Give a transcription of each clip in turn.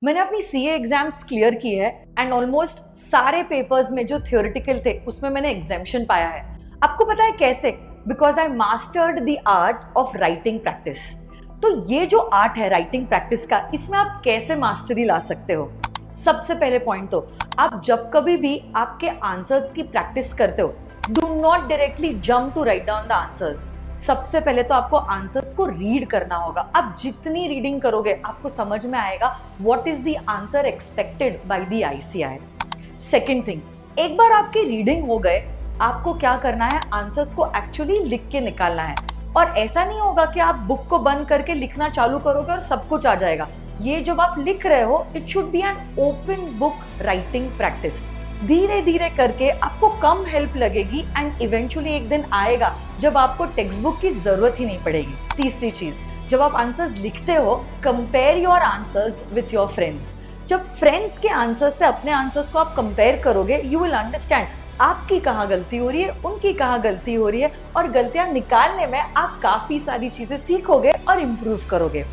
मैंने अपनी CA exams clear की है एंड ऑलमोस्ट सारे पेपर्स में जो थियोरेटिकल थे उसमें मैंने एग्जामेशन पाया है। आपको पता है कैसे? Because I mastered the art of writing practice. तो ये जो आर्ट है राइटिंग प्रैक्टिस का, इसमें आप कैसे मास्टरी ला सकते हो? सबसे पहले पॉइंट तो आप जब कभी भी आपके आंसर्स की प्रैक्टिस करते हो, do not directly jump to write down the answers. सबसे पहले तो आपको आंसर्स को रीड करना होगा। आप जितनी रीडिंग करोगे आपको समझ में आएगा what is the answer expected by the ICI. Second thing, एक बार आपकी रीडिंग हो गए, आपको क्या करना है, आंसर्स को एक्चुअली लिख के निकालना है। और ऐसा नहीं होगा कि आप बुक को बंद करके लिखना चालू करोगे और सब कुछ आ जाएगा। ये जब आप लिख रहे हो, it should be an open book writing practice. धीरे धीरे करके आपको कम हेल्प लगेगी एंड इवेंचुअली एक दिन आएगा जब आपको टेक्स्ट बुक की जरूरत ही नहीं पड़ेगी। तीसरी चीज, जब आप आंसर्स लिखते हो, compare your answers with your friends. जब फ्रेंड्स के आंसर्स से अपने आंसर्स को आप कंपेयर करोगे, यू विल अंडरस्टैंड आपकी कहाँ गलती हो रही है, उनकी कहाँ गलती हो रही है, और गलतियां निकालने में आप काफी सारी चीजें सीखोगे और इम्प्रूव करोगे।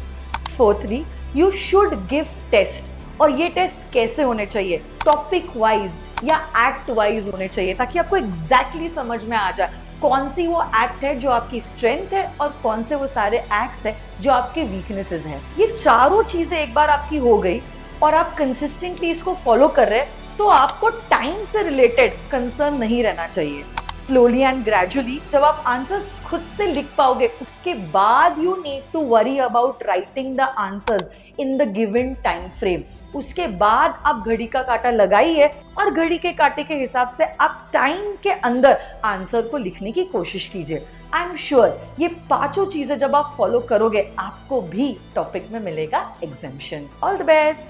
Fourthly, you should give test. और ये टेस्ट कैसे होने चाहिए? टॉपिक वाइज या एक्ट वाइज होने चाहिए, ताकि आपको एग्जैक्टली समझ में आ जाए कौन सी वो एक्ट है जो आपकी स्ट्रेंथ है और कौन से वो सारे एक्ट्स है जो आपके वीकनेसेस हैं। ये चारों चीजें एक बार आपकी हो गई और आप कंसिस्टेंटली इसको फॉलो कर रहे हैं, तो आपको टाइम से रिलेटेड कंसर्न नहीं रहना चाहिए। स्लोली एंड ग्रेजुअली जब आप आंसर्स खुद से लिख पाओगे, उसके बाद you need to worry about writing the answers in the given time frame. उसके बाद आप घड़ी का कांटा लगाइए और घड़ी के कांटे के हिसाब से आप टाइम के अंदर आंसर को लिखने की कोशिश कीजिए। आई एम श्योर ये पांचों चीजें जब आप फॉलो करोगे, आपको भी टॉपिक में मिलेगा एग्जाम्शन। All the best.